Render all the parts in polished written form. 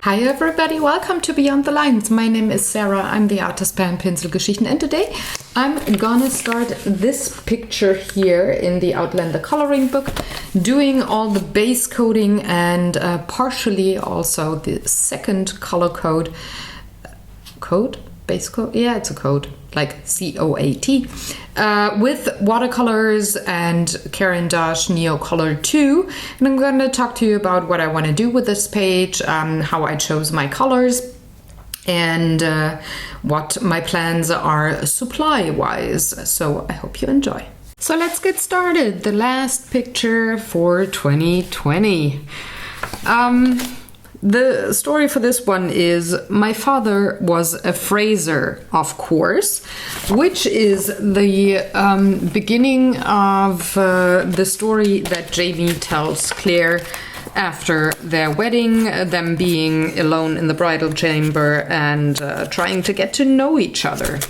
Hi everybody, welcome to Beyond the Lines. My name is Sarah, I'm the artist behind Pinselgeschichten, and today I'm gonna start this picture here in the Outlander coloring book, doing all the base coding and partially also the second color code. Base coat? Yeah, it's a code, like COAT, with watercolors and Caran d'Ache Neo Color 2. And I'm going to talk to you about what I want to do with this page, how I chose my colors, and what my plans are supply-wise. So I hope you enjoy. So let's get started. The last picture for 2020. The story for this one is my father was a Fraser, of course, which is the beginning of the story that Jamie tells Claire after their wedding, them being alone in the bridal chamber and trying to get to know each other.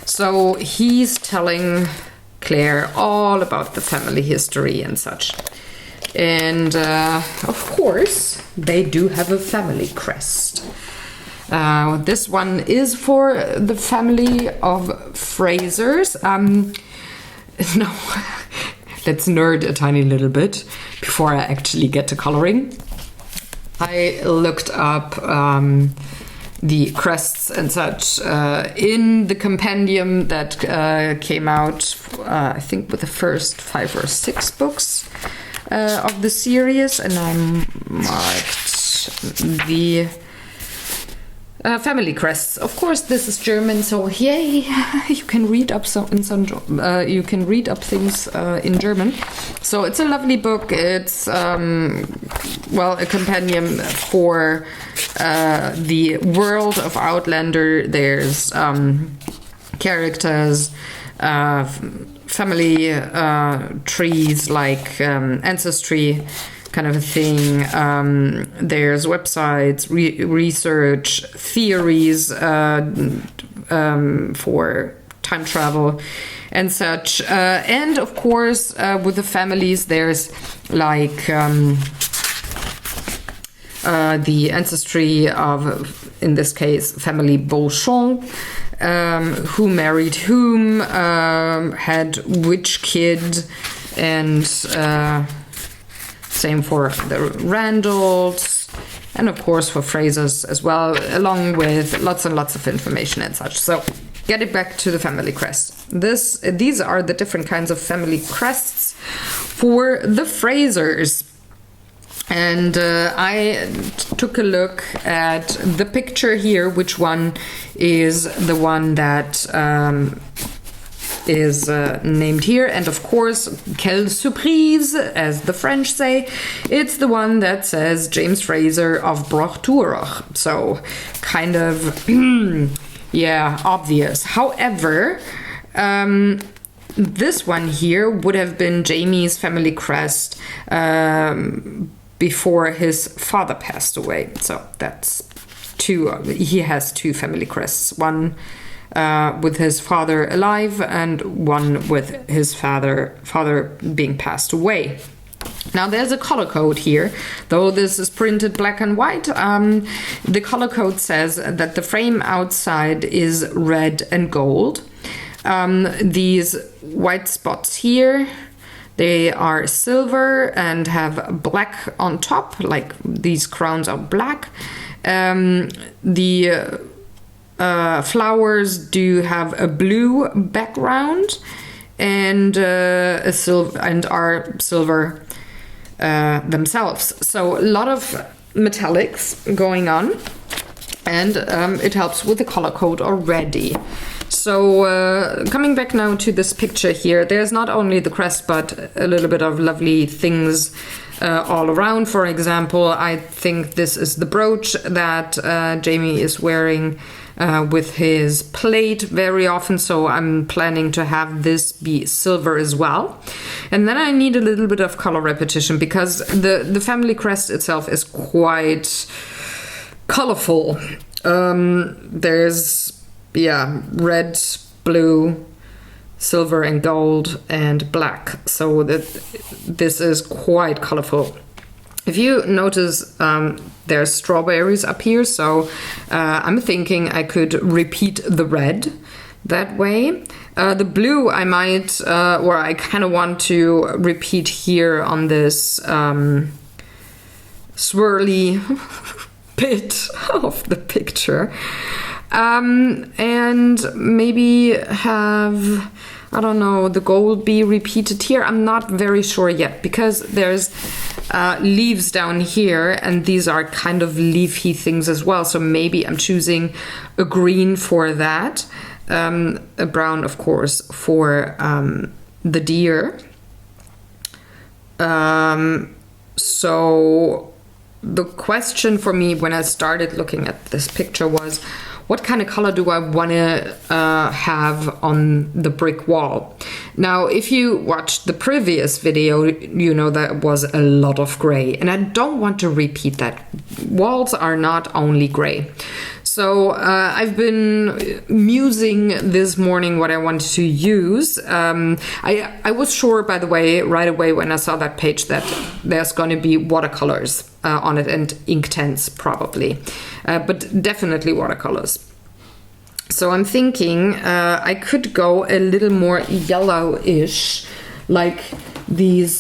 So he's telling Claire all about the family history and such. And of course, they do have a family crest. This one is for the family of Frasers. No, let's nerd a tiny little bit before I actually get to coloring. I looked up the crests and such in the compendium that came out, I think, with the first 5 or 6 books of the series, and I marked the family crests. Of course, this is German, so yay! You can read up you can read up things in German. So it's a lovely book. It's a compendium for the world of Outlander. There's characters, family trees, like ancestry kind of a thing. There's websites, research, theories for time travel and such. And of course, with the families, there's like the ancestry of, in this case, family Beauchamp. Who married whom, had which kid, and same for the Randalls, and of course for Frasers as well, along with lots and lots of information and such. So get it back to the family crest. These are the different kinds of family crests for the Frasers. And I took a look at the picture here, which one is the one that is named here. And of course, quelle surprise, as the French say, it's the one that says James Fraser of Broch-Turoch. So kind of, yeah, obvious. However, this one here would have been Jamie's family crest before his father passed away. So that's two. He has 2 family crests. One with his father alive, and one with his father being passed away. Now there's a color code here, though this is printed black and white. The color code says that the frame outside is red and gold. These white spots here, they are silver and have black on top, like these crowns are black. The flowers do have a blue background and are silver themselves. So a lot of metallics going on, and it helps with the color code already. So coming back now to this picture here, there's not only the crest but a little bit of lovely things all around. For example, I think this is the brooch that Jamie is wearing with his plate very often, so I'm planning to have this be silver as well. And then I need a little bit of color repetition because the family crest itself is quite colorful. There's red, blue, silver and gold and black. So this is quite colorful. If you notice, there's strawberries up here, so I'm thinking I could repeat the red that way. The blue I might, or I kind of want to repeat here on this swirly bit of the picture. And maybe have, I don't know, the gold be repeated here. I'm not very sure yet, because there's leaves down here, and these are kind of leafy things as well. So maybe I'm choosing a green for that, a brown, of course, for the deer. So the question for me when I started looking at this picture was, what kind of color do I want to have on the brick wall? Now, if you watched the previous video, you know that was a lot of gray, and I don't want to repeat that. Walls are not only gray. So I've been musing this morning what I wanted to use. I was sure, by the way, right away when I saw that page, that there's going to be watercolors on it, and Inktense probably, but definitely watercolors. So I'm thinking I could go a little more yellowish, like these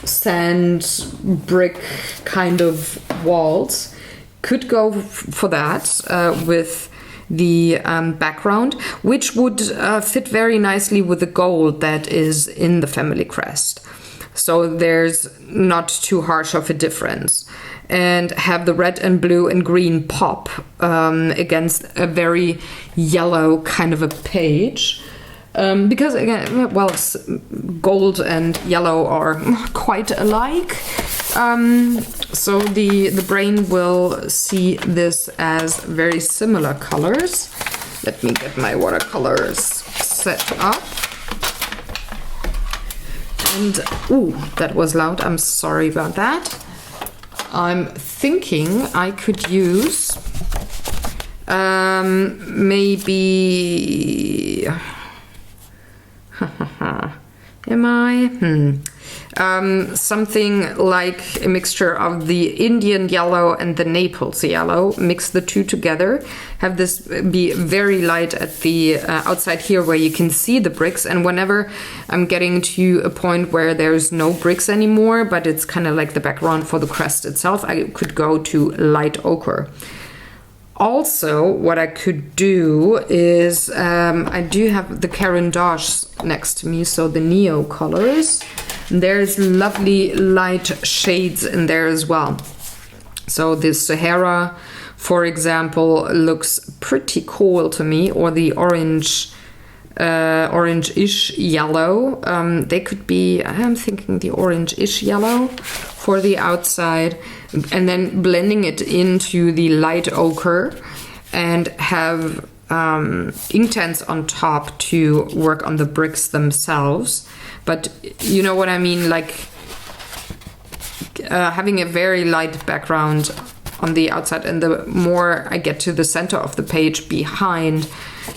sand brick kind of walls. Could go for that with the background, which would fit very nicely with the gold that is in the family crest. So there's not too harsh of a difference. And have the red and blue and green pop against a very yellow kind of a page. Because again, well, gold and yellow are quite alike. So the brain will see this as very similar colors. Let me get my watercolors set up. And, ooh, that was loud. I'm sorry about that. I'm thinking I could use maybe... Am I? Something like a mixture of the Indian yellow and the Naples yellow. Mix the two together. Have this be very light at the outside here where you can see the bricks. And whenever I'm getting to a point where there's no bricks anymore, but it's kind of like the background for the crest itself, I could go to light ochre. Also, what I could do is, I do have the Caran d'Ache next to me, so the Neo colors. There's lovely light shades in there as well. So the Sahara, for example, looks pretty cool to me, or the orange, orange-ish yellow. They could be, I'm thinking the orange-ish yellow for the outside, and then blending it into the light ochre and have Inktense on top to work on the bricks themselves. But you know what I mean, like having a very light background on the outside, and the more I get to the center of the page behind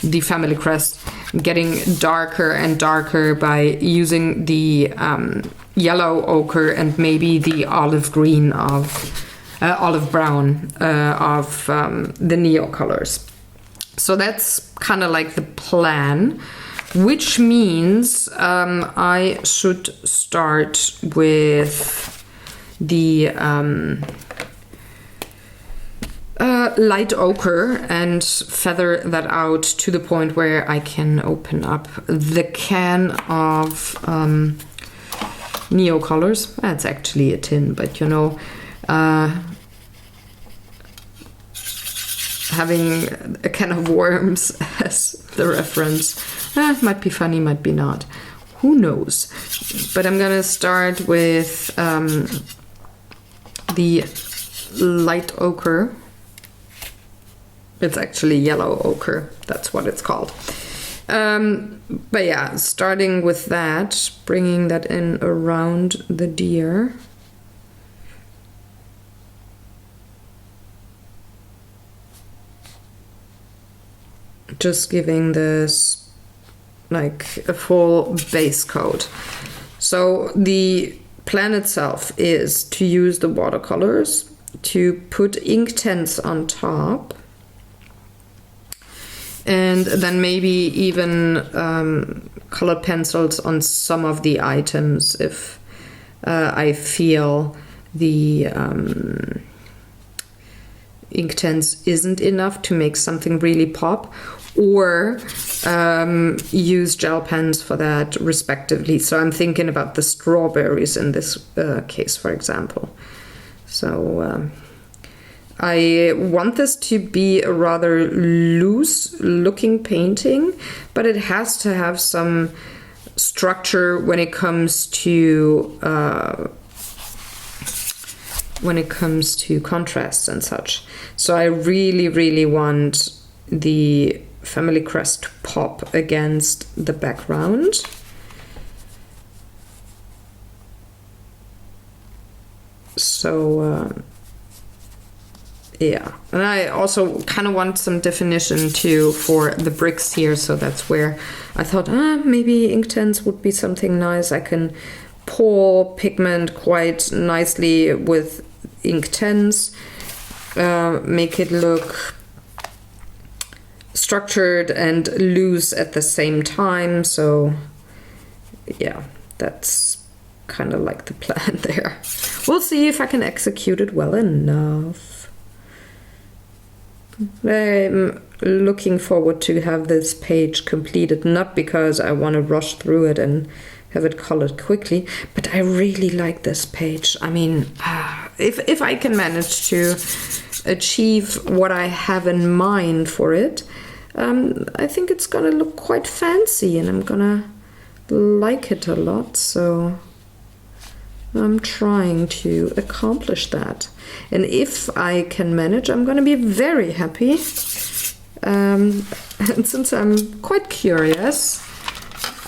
the family crest, getting darker and darker by using the yellow ochre and maybe the olive green of olive brown of the Neo colors. So that's kind of like the plan, which means I should start with the light ochre and feather that out to the point where I can open up the can of Neo colors. That's actually a tin, but you know, having a can of worms as the reference might be funny, might be not. Who knows? But I'm gonna start with the light ochre. It's actually yellow ochre, that's what it's called. But yeah, starting with that, bringing that in around the deer. Just giving this like a full base coat. So the plan itself is to use the watercolors, to put ink tents on top, and then maybe even colored pencils on some of the items if I feel the ink tents isn't enough to make something really pop, or use gel pens for that respectively. So I'm thinking about the strawberries in this case, for example. So I want this to be a rather loose looking painting, but it has to have some structure when it comes to contrasts and such. So I really want the family crest to pop against the background. So yeah, and I also kind of want some definition too for the bricks here, so that's where I thought maybe ink tents would be something nice. I can pour pigment quite nicely with ink tents, make it look structured and loose at the same time. So yeah, that's kind of like the plan there. We'll see if I can execute it well enough. I'm looking forward to have this page completed, not because I want to rush through it and have it colored quickly, but I really like this page. I mean, if I can manage to achieve what I have in mind for it, I think it's gonna look quite fancy and I'm gonna like it a lot. So I'm trying to accomplish that. And if I can manage, I'm going to be very happy. And since I'm quite curious,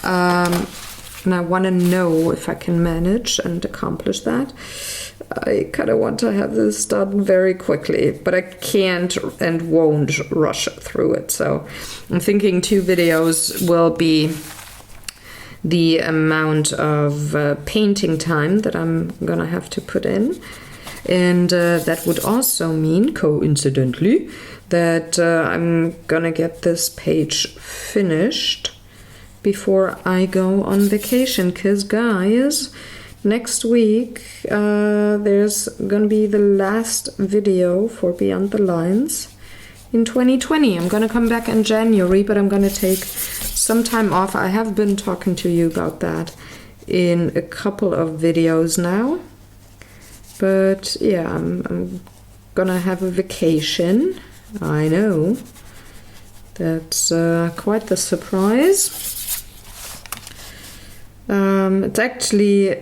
and I want to know if I can manage and accomplish that, I kind of want to have this done very quickly, but I can't and won't rush through it. So I'm thinking 2 videos will be the amount of painting time that I'm gonna have to put in. And that would also mean, coincidentally, that I'm gonna get this page finished before I go on vacation. Because guys, next week there's gonna be the last video for Beyond the Lines in 2020. I'm gonna come back in January, but I'm gonna take some time off. I have been talking to you about that in a couple of videos now. But yeah, I'm gonna have a vacation. I know. That's quite the surprise. It's actually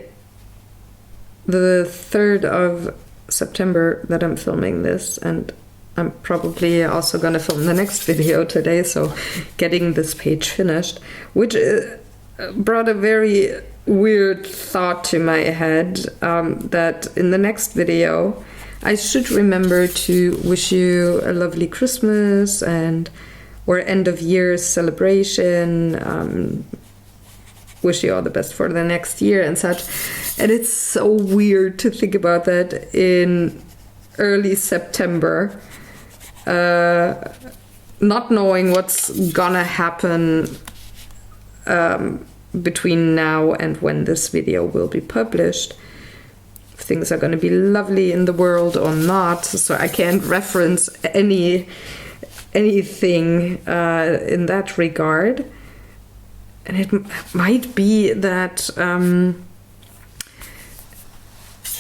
the 3rd of September that I'm filming this, and I'm probably also gonna film the next video today, so getting this page finished, which brought a very weird thought to my head, that in the next video I should remember to wish you a lovely Christmas or end of year celebration, wish you all the best for the next year and such. And it's so weird to think about that in early September, not knowing what's gonna happen between now and when this video will be published. If things are going to be lovely in the world or not, so I can't reference anything in that regard. And it might be that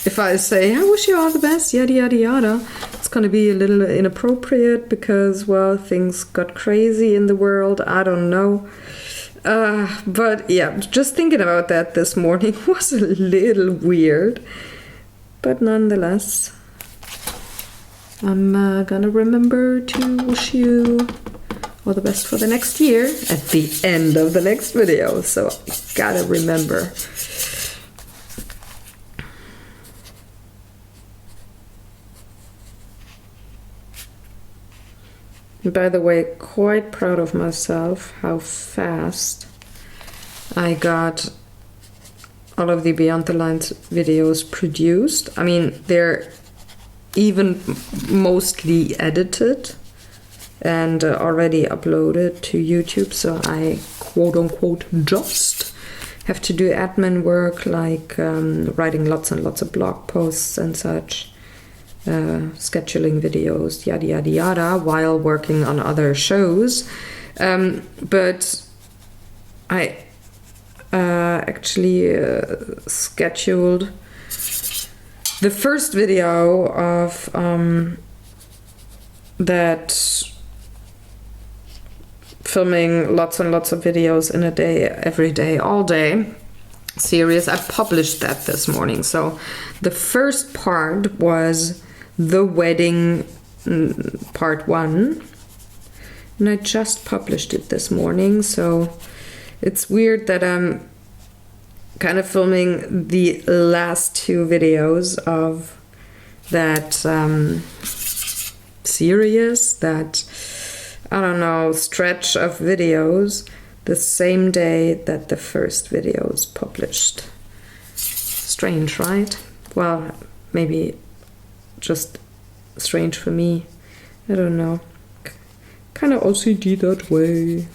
if I say, I wish you all the best, yada yada yada, it's going to be a little inappropriate because, well, things got crazy in the world. I don't know. But yeah, just thinking about that this morning was a little weird. But nonetheless, I'm gonna remember to wish you all the best for the next year at the end of the next video. So gotta remember. By the way, quite proud of myself how fast I got all of the Beyond the Lines videos produced. I mean, they're even mostly edited and already uploaded to YouTube, so I quote-unquote just have to do admin work, like writing lots and lots of blog posts and such, scheduling videos, yada yada yada, while working on other shows. But I actually scheduled the first video of that filming lots and lots of videos in a day, every day, all day series. I published that this morning. So the first part was the wedding, part 1, and I just published it this morning. So it's weird that I'm kind of filming the last 2 videos of that series, that, I don't know, stretch of videos, the same day that the first video is published. Strange, right? Well, maybe just strange for me. I don't know. Kind of OCD that way.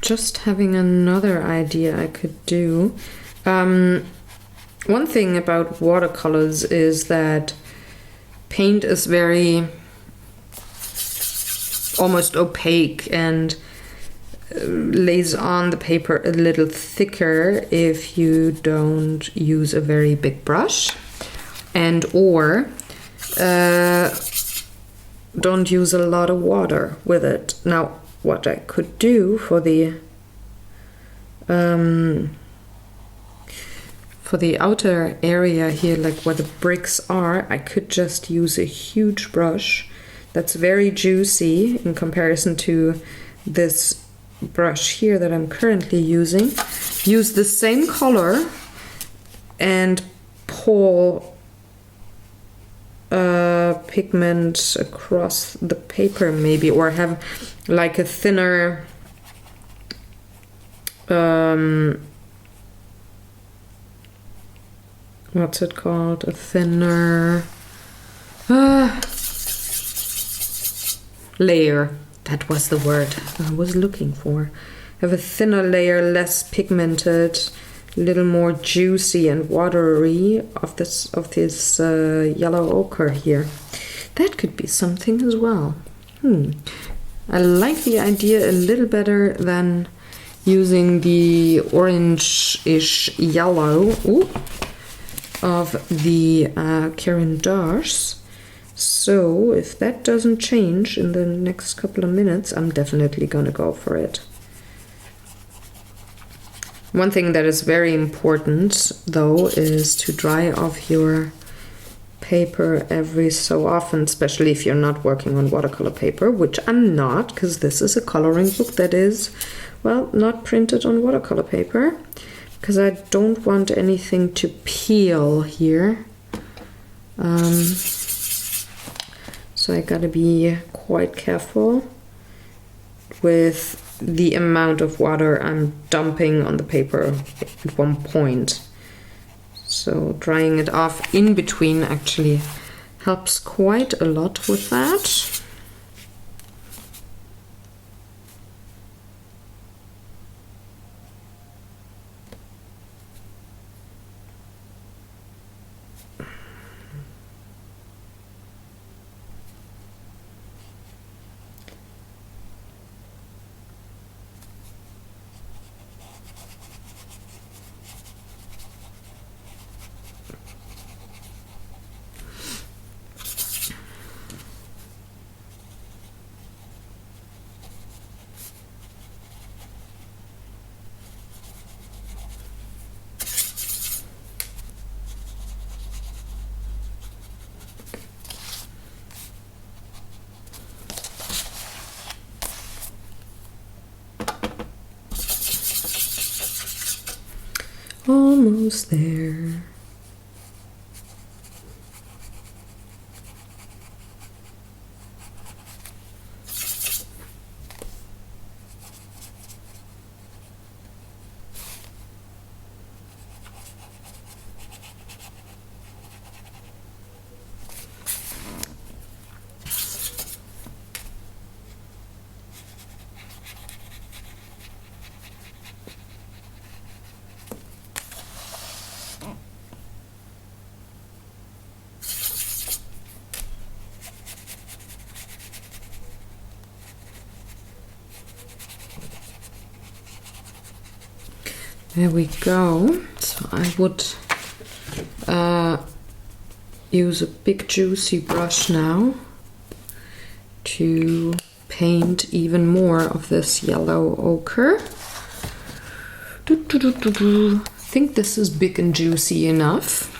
Just having another idea I could do. One thing about watercolors is that paint is very almost opaque and lays on the paper a little thicker if you don't use a very big brush, and or don't use a lot of water with it. Now, what I could do for the outer area here, like where the bricks are, I could just use a huge brush that's very juicy in comparison to this brush here that I'm currently using. Use the same color and pull pigment across the paper maybe, or have like a thinner what's it called? A thinner layer. That was the word I was looking for. Have a thinner layer, less pigmented, a little more juicy and watery of this yellow ochre here. That could be something as well. I like the idea a little better than using the orange-ish yellow of the Caran d'Ache. So if that doesn't change in the next couple of minutes, I'm definitely gonna go for it. One thing that is very important though is to dry off your paper every so often, especially if you're not working on watercolor paper, which I'm not, because this is a coloring book that is, well, not printed on watercolor paper, because I don't want anything to peel here. So I gotta be quite careful with the amount of water I'm dumping on the paper at one point. So drying it off in between actually helps quite a lot with that. almost there. There we go. So I would use a big juicy brush now to paint even more of this yellow ochre. I think this is big and juicy enough.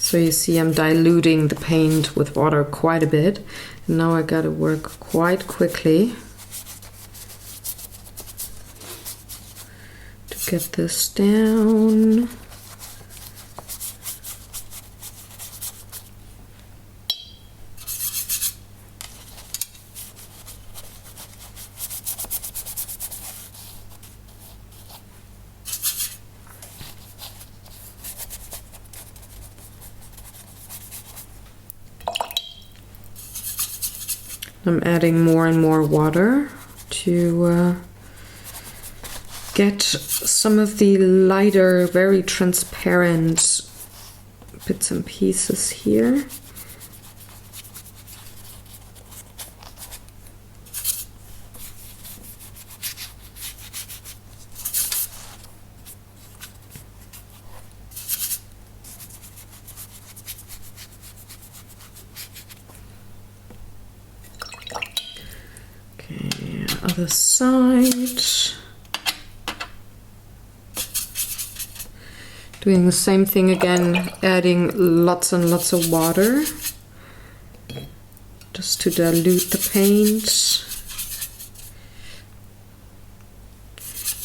So you see I'm diluting the paint with water quite a bit. And now I gotta work quite quickly to get this down. I'm adding more and more water to get some of the lighter, very transparent bits and pieces here. Other side. Doing the same thing again, adding lots and lots of water just to dilute the paint.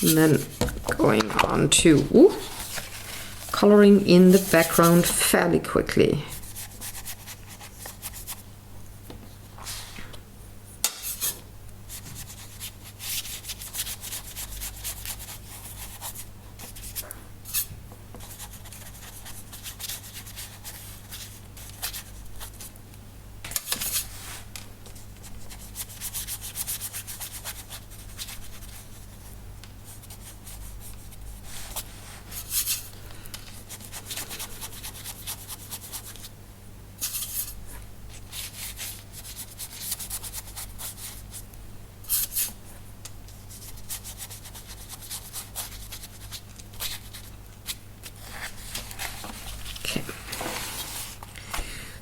And then going on to coloring in the background fairly quickly.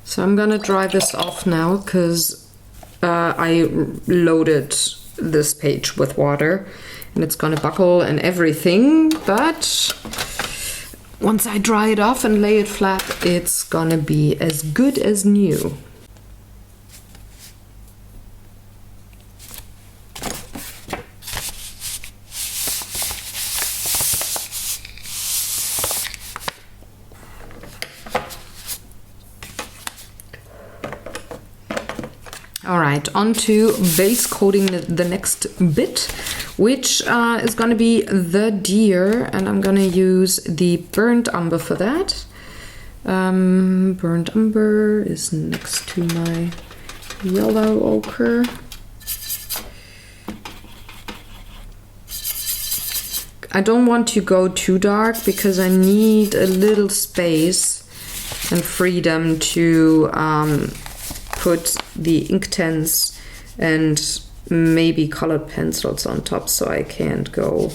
So I'm gonna dry this off now because I loaded this page with water and it's gonna buckle and everything, but once I dry it off and lay it flat, it's gonna be as good as new. Alright, on to base coating the next bit, which is going to be the deer, and I'm going to use the burnt umber for that. Burnt umber is next to my yellow ochre. I don't want to go too dark because I need a little space and freedom to put the Inktense and maybe colored pencils on top, so I can't go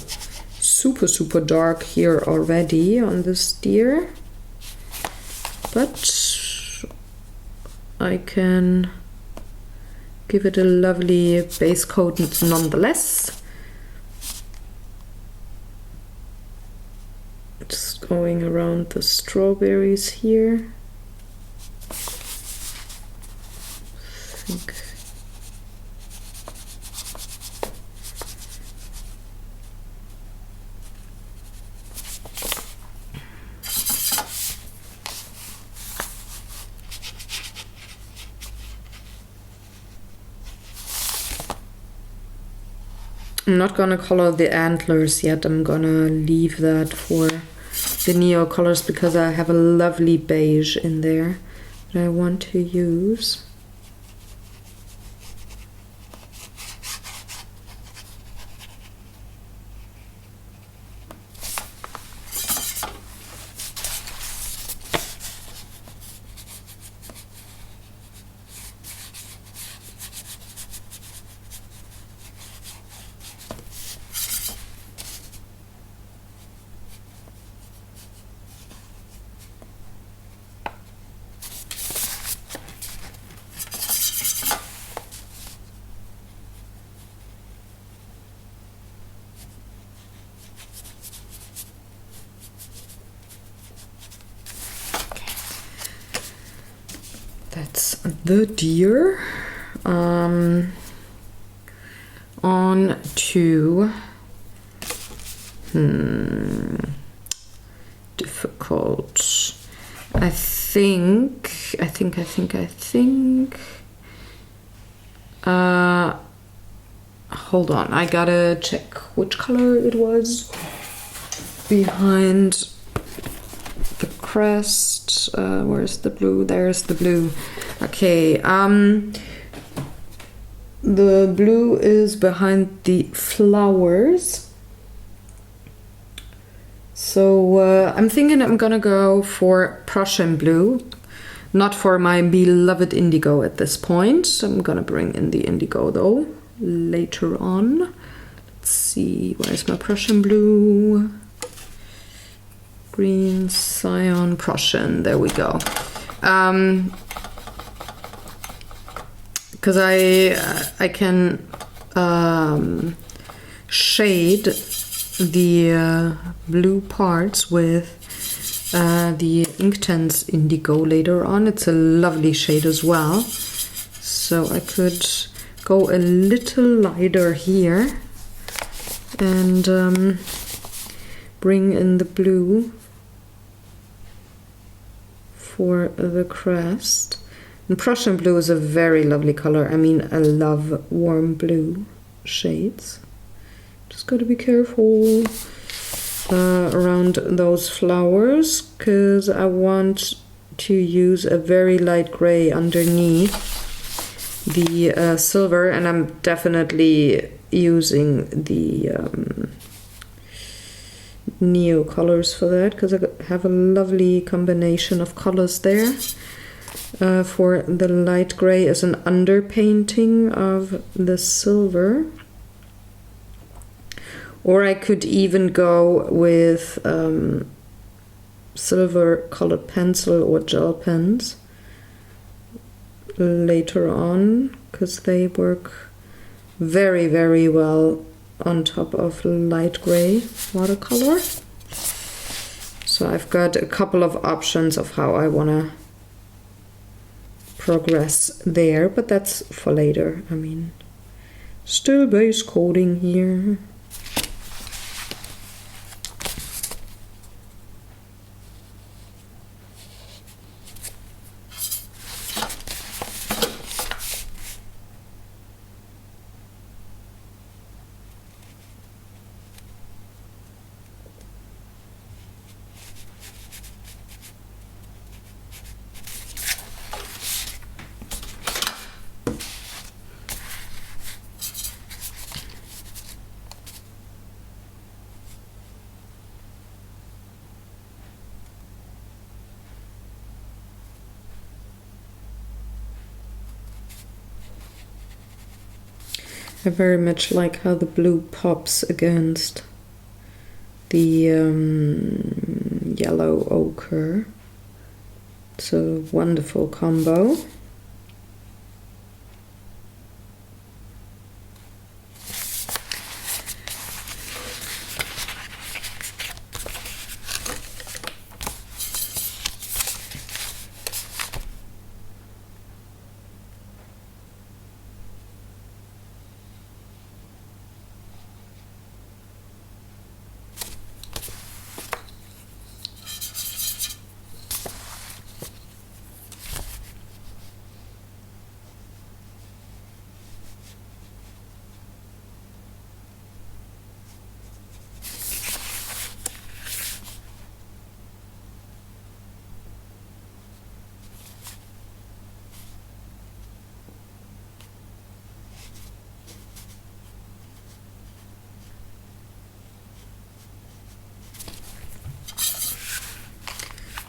super dark here already on this deer, but I can give it a lovely base coat nonetheless. Just going around the strawberries here. I think I'm not gonna color the antlers yet. I'm gonna leave that for the neo colors because I have a lovely beige in there that I want to use. That's the deer. On to difficult. I think. Hold on, I gotta check which color it was behind the crest. Where's the blue? There's the blue. Okay, the blue is behind the flowers. So I'm thinking I'm gonna go for Prussian blue, not for my beloved indigo at this point. I'm gonna bring in the indigo though later on. Let's see, where's my Prussian blue? Green, cyan, Prussian, there we go. Because I can shade the blue parts with the Inktense indigo later on. It's a lovely shade as well. So I could go a little lighter here and bring in the blue for the crest. And Prussian blue is a very lovely color. I mean, I love warm blue shades. Just got to be careful around those flowers because I want to use a very light gray underneath the silver, and I'm definitely using the neo colors for that because I have a lovely combination of colors there. For the light gray as an underpainting of the silver. Or I could even go with silver colored pencil or gel pens later on, because they work very, very well on top of light gray watercolor. So I've got a couple of options of how I want to progress there, but that's for later. I mean, still base coating here. I very much like how the blue pops against the yellow ochre. It's a wonderful combo.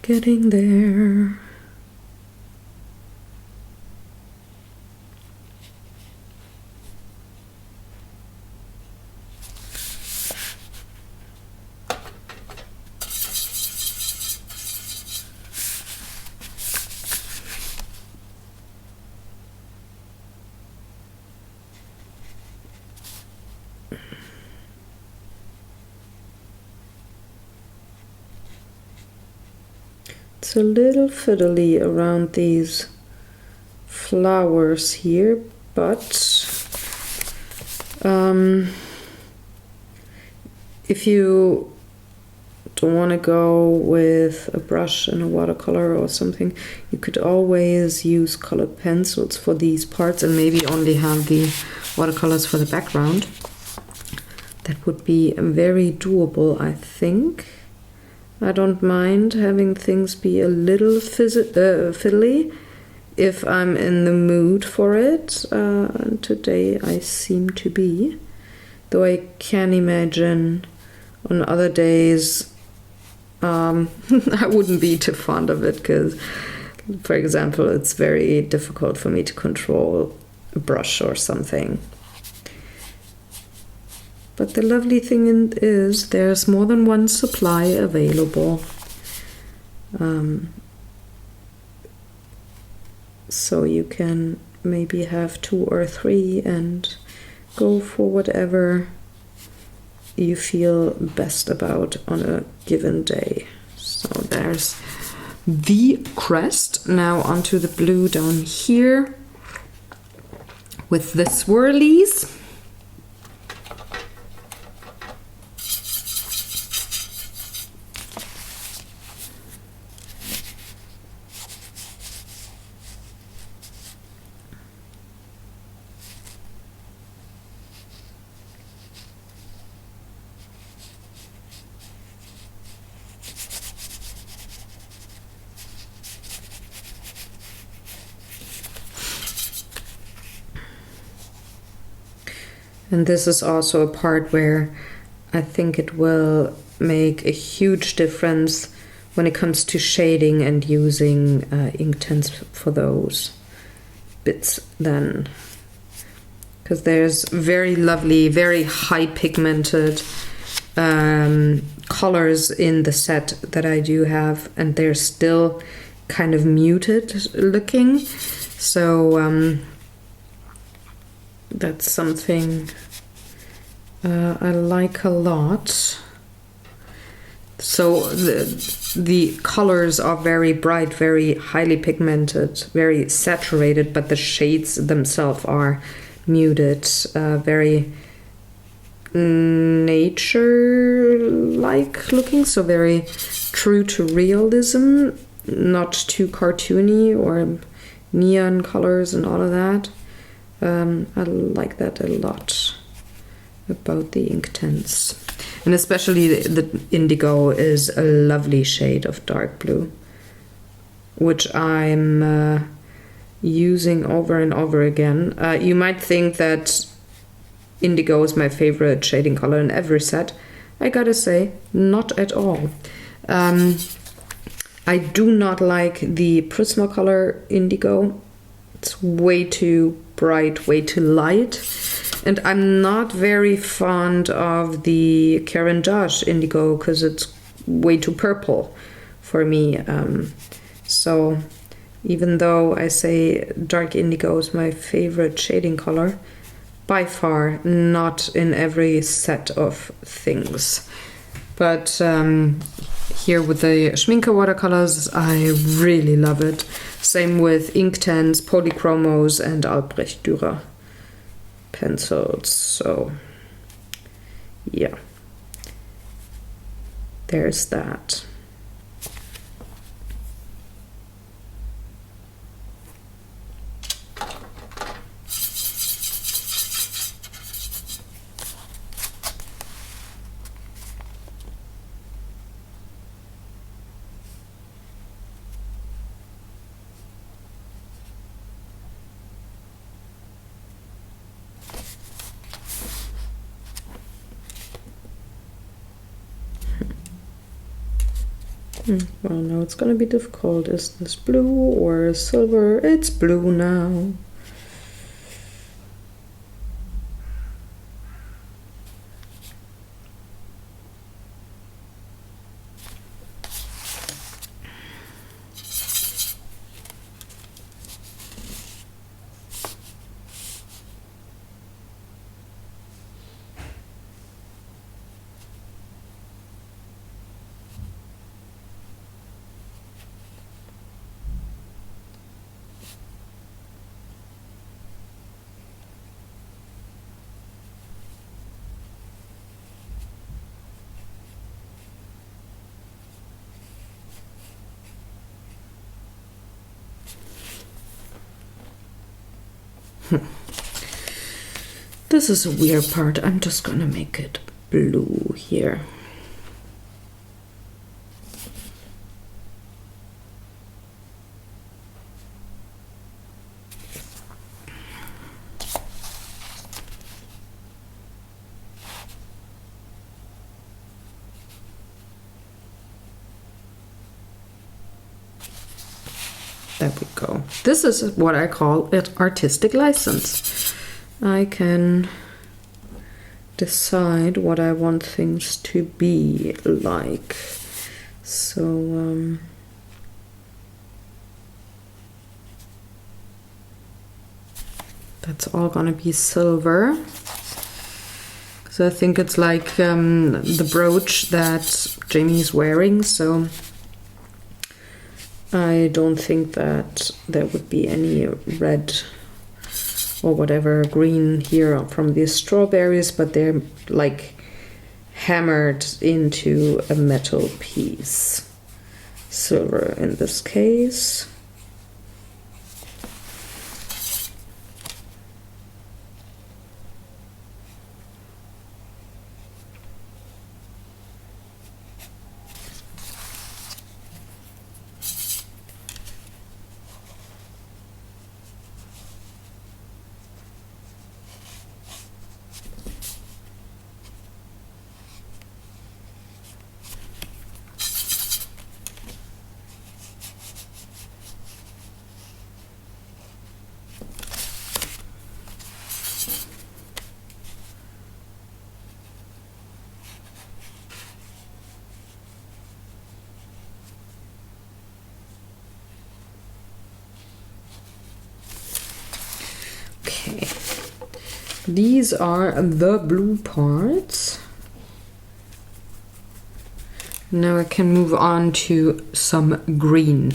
Getting there. It's a little fiddly around these flowers here, but if you don't want to go with a brush and a watercolor or something, you could always use colored pencils for these parts and maybe only have the watercolors for the background. That would be very doable, I think. I don't mind having things be a little fiddly if I'm in the mood for it. Today I seem to be. Though I can imagine on other days I wouldn't be too fond of it because, for example, it's very difficult for me to control a brush or something. But the lovely thing is there's more than one supply available. So you can maybe have 2 or 3 and go for whatever you feel best about on a given day. So there's the Crest. Now onto the blue down here with the swirlies. And this is also a part where I think it will make a huge difference when it comes to shading and using Inktense for those bits then. Because there's very lovely, very high pigmented colors in the set that I do have, and they're still kind of muted looking. So that's something I like a lot. So the colors are very bright, very highly pigmented, very saturated, but the shades themselves are muted, very nature-like looking, so very true to realism, not too cartoony or neon colors and all of that. I like that a lot about the Inktense. And especially the indigo is a lovely shade of dark blue, which I'm using over and over again. You might think that indigo is my favorite shading color in every set. I gotta say, not at all. I do not like the Prismacolor indigo. It's way too bright, way too light. And I'm not very fond of the Karen Josh indigo because it's way too purple for me. So even though I say dark indigo is my favorite shading color, by far not in every set of things. But here with the Schminke watercolors, I really love it. Same with Inktense, Polychromos and Albrecht Dürer pencils. So yeah, there's that. Well, now it's gonna be difficult. Is this blue or silver? It's blue now. This is a weird part. I'm just gonna make it blue here. There we go. This is what I call it artistic license. I can decide what I want things to be like. So that's all gonna be silver. So I think it's like the brooch that Jamie's wearing, so I don't think that there would be any red or whatever green here from these strawberries, but they're like hammered into a metal piece. Silver in this case. These are the blue parts. Now I can move on to some green.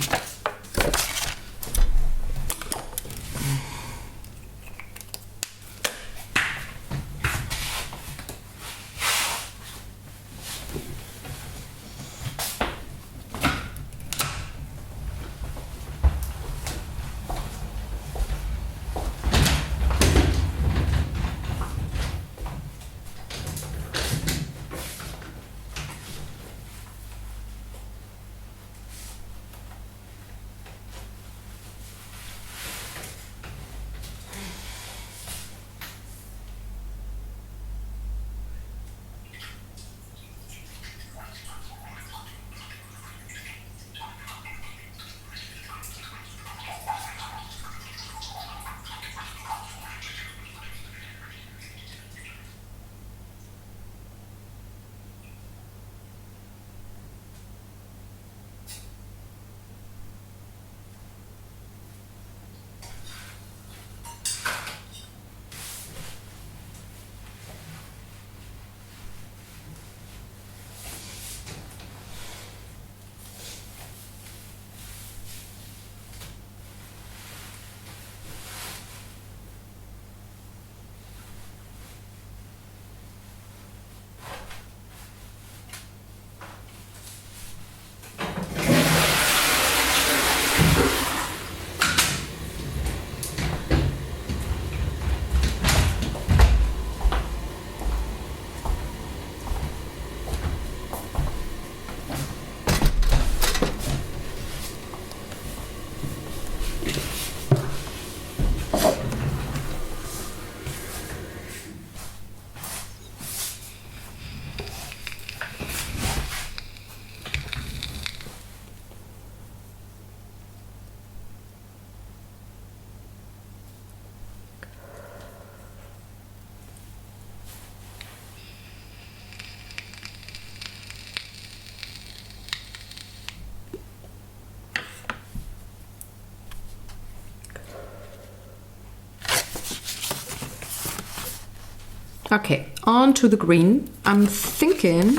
Okay, on to the green. I'm thinking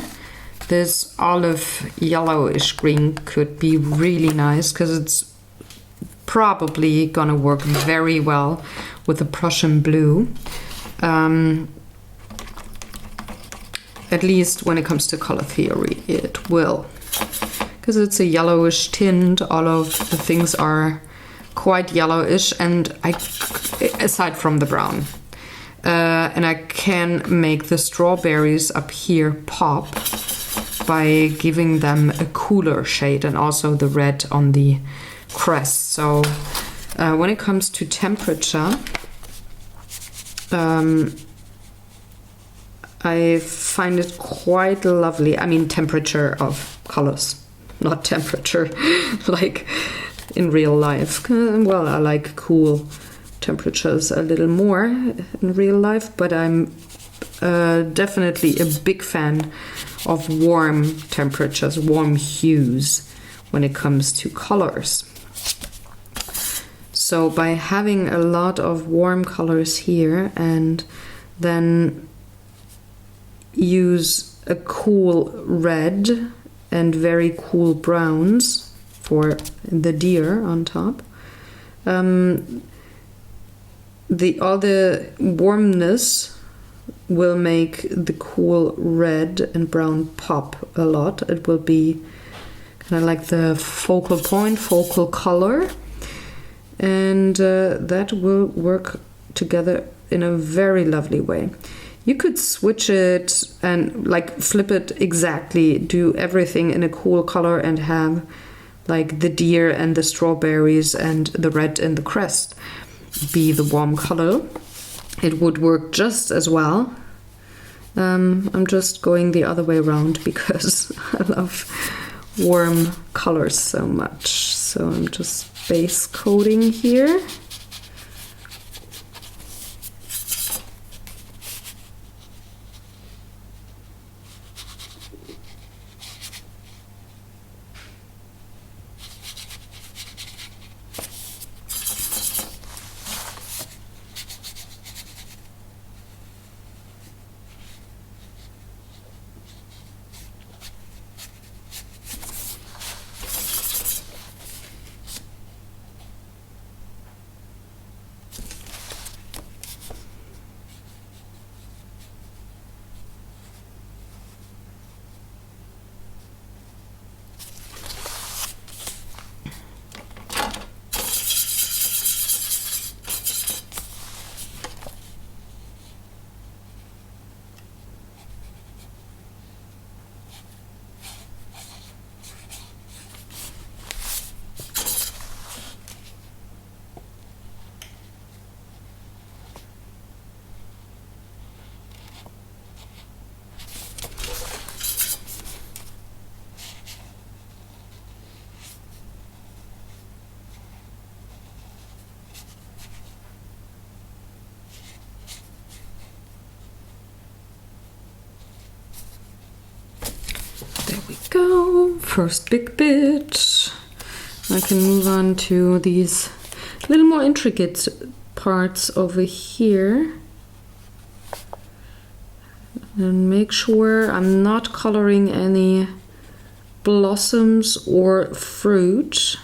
this olive yellowish green could be really nice because it's probably gonna work very well with the Prussian blue. At least when it comes to color theory, it will. Because it's a yellowish tint, all of the things are quite yellowish, and aside from the brown. And I can make the strawberries up here pop by giving them a cooler shade, and also the red on the crest. So when it comes to temperature, I find it quite lovely. I mean, temperature of colors, not temperature like in real life. Well, I like cool temperatures a little more in real life, but I'm definitely a big fan of warm temperatures, warm hues when it comes to colors. So by having a lot of warm colors here and then use a cool red and very cool browns for the deer on top, all the warmness will make the cool red and brown pop a lot. It will be kind of like the focal point, focal color, and that will work together in a very lovely way. You could switch it and like flip it exactly, do everything in a cool color and have like the deer and the strawberries and the red and the crest be the warm color. It would work just as well. I'm just going the other way around because I love warm colors so much. So I'm just base coating here. Go, first big bit. I can move on to these little more intricate parts over here. And make sure I'm not coloring any blossoms or fruit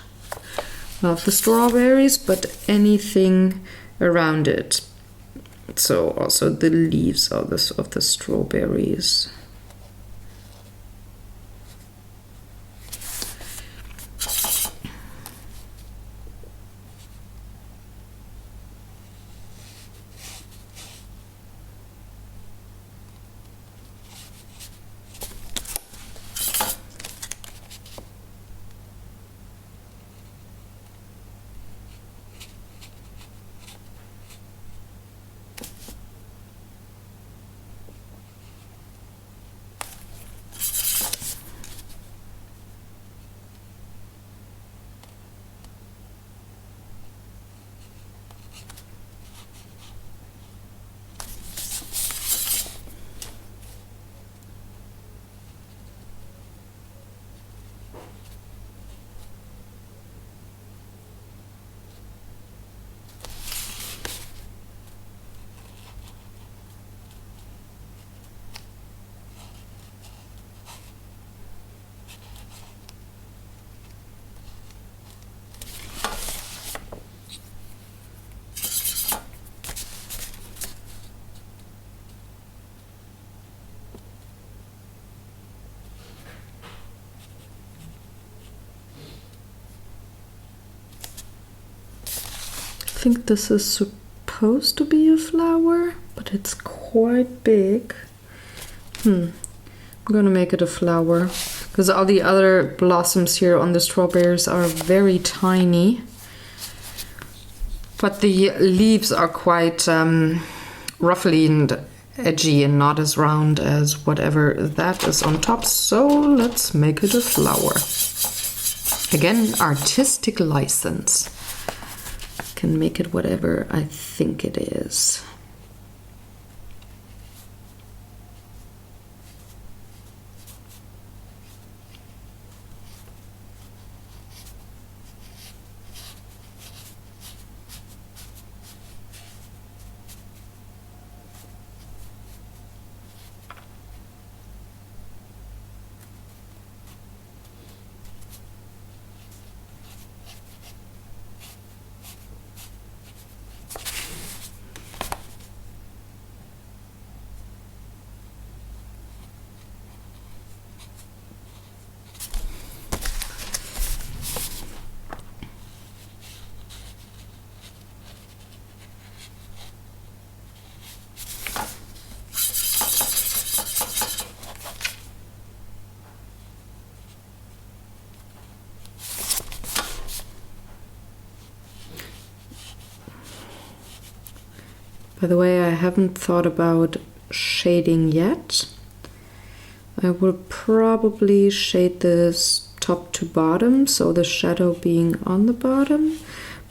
of the strawberries, but anything around it. So also the leaves of the strawberries. think this is supposed to be a flower, but it's quite big. I'm gonna make it a flower because all the other blossoms here on the strawberries are very tiny. But the leaves are quite ruffly and edgy and not as round as whatever that is on top. So let's make it a flower. Again, artistic license. I can make it whatever I think it is. By the way, I haven't thought about shading yet. I will probably shade this top to bottom, so the shadow being on the bottom,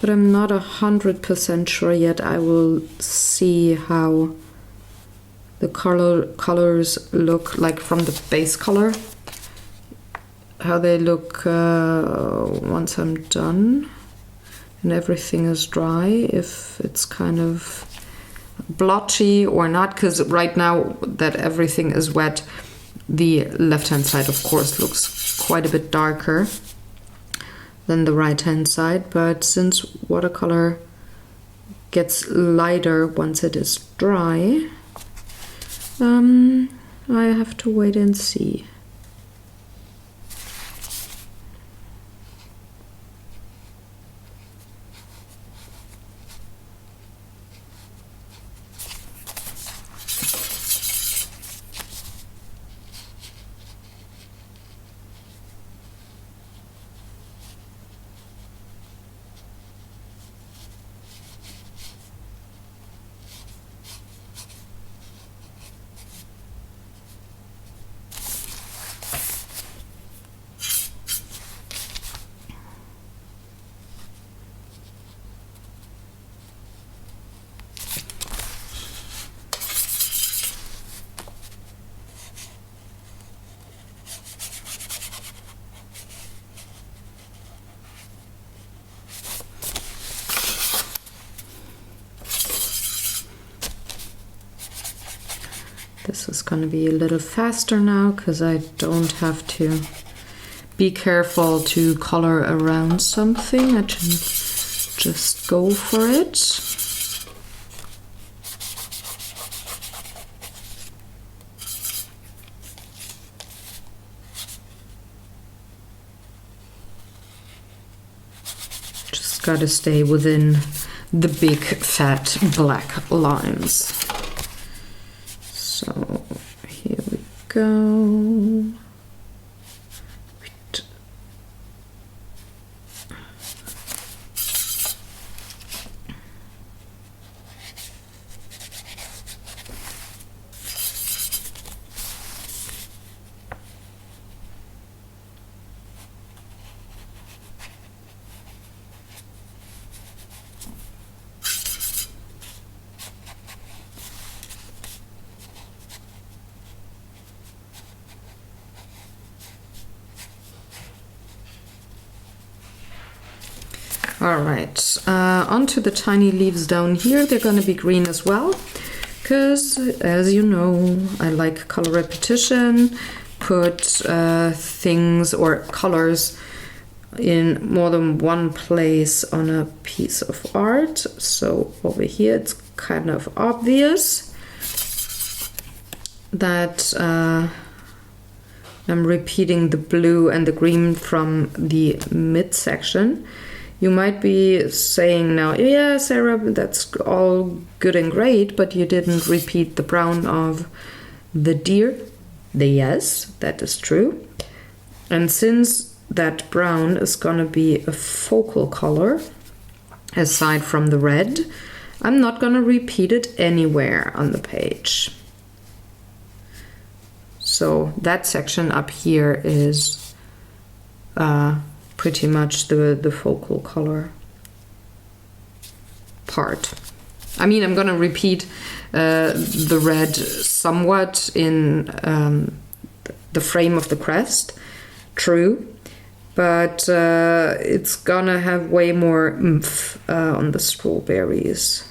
but I'm not 100% sure yet. I will see how the colors look like from the base color, how they look once I'm done and everything is dry, if it's kind of blotchy or not, because right now that everything is wet, the left hand side of course looks quite a bit darker than the right hand side, but since watercolor gets lighter once it is dry, I have to wait and see. This is going to be a little faster now because I don't have to be careful to color around something. I can just go for it. Just got to stay within the big fat black lines. So here we go. All right, onto the tiny leaves down here. They're going to be green as well, because as you know, I like color repetition, put things or colors in more than one place on a piece of art. So over here, it's kind of obvious that I'm repeating the blue and the green from the midsection. You might be saying now, yeah, Sarah, that's all good and great, but you didn't repeat the brown of the deer. Yes, that is true. And since that brown is gonna be a focal color, aside from the red, I'm not gonna repeat it anywhere on the page. So that section up here is pretty much the focal color part. I mean, I'm gonna repeat the red somewhat in the frame of the crest, true, but it's gonna have way more oomph on the strawberries.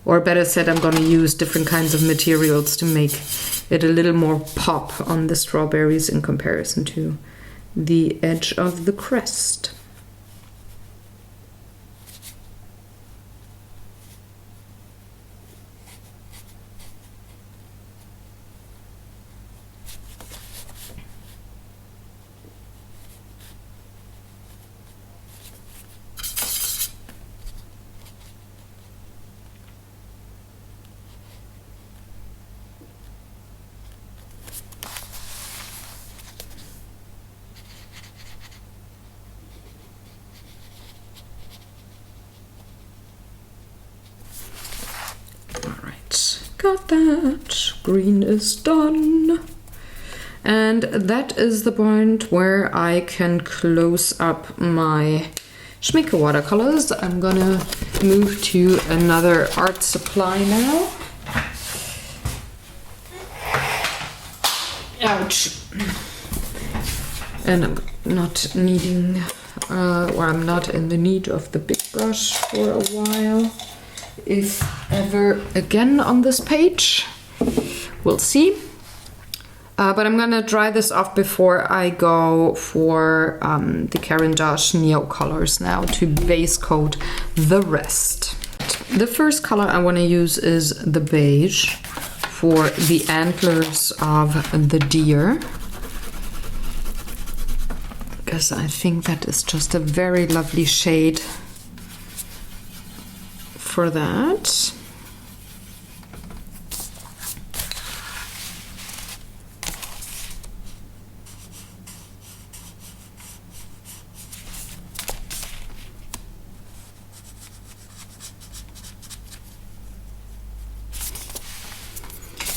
Or better said, I'm gonna use different kinds of materials to make it a little more pop on the strawberries in comparison to the edge of the crest. Got that. Green is done. And that is the point where I can close up my Schmincke watercolors. I'm gonna move to another art supply now. Ouch. And I'm not needing, or I'm not in the need of the big brush for a while. If ever again on this page, we'll see. But I'm gonna dry this off before I go for the Caran d'Ache Neo colors now to base coat the rest. The first color I want to use is the beige for the antlers of the deer, because I think that is just a very lovely shade for that.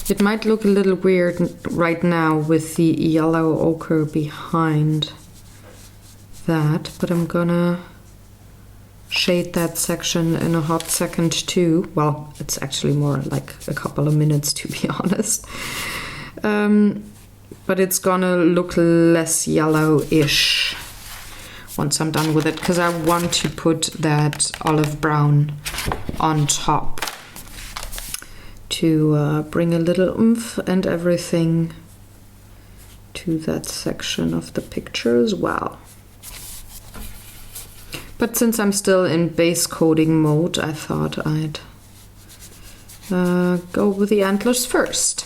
It might look a little weird right now with the yellow ochre behind that, but I'm gonna shade that section in a hot second too. Well, it's actually more like a couple of minutes, to be honest. But it's gonna look less yellow-ish once I'm done with it, because I want to put that olive brown on top to bring a little oomph and everything to that section of the picture as well. But since I'm still in base coating mode, I thought I'd go with the antlers first.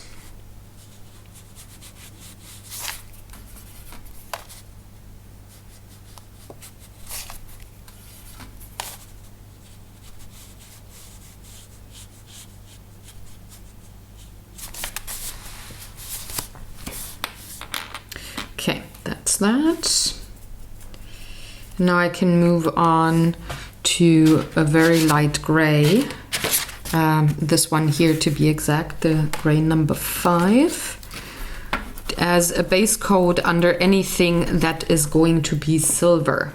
Okay, that's that. Now I can move on to a very light gray. This one here to be exact, the gray number 5. As a base coat under anything that is going to be silver.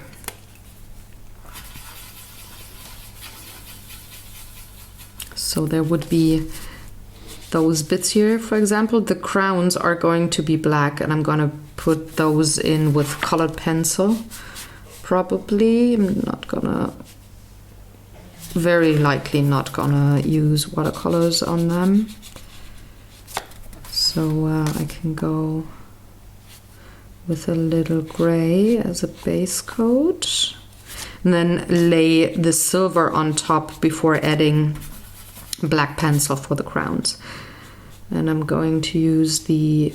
So there would be those bits here, for example. The crowns are going to be black, and I'm gonna put those in with colored pencil. Probably, I'm not gonna, very likely not gonna use watercolors on them. So I can go with a little gray as a base coat, and then lay the silver on top before adding black pencil for the crowns. And I'm going to use the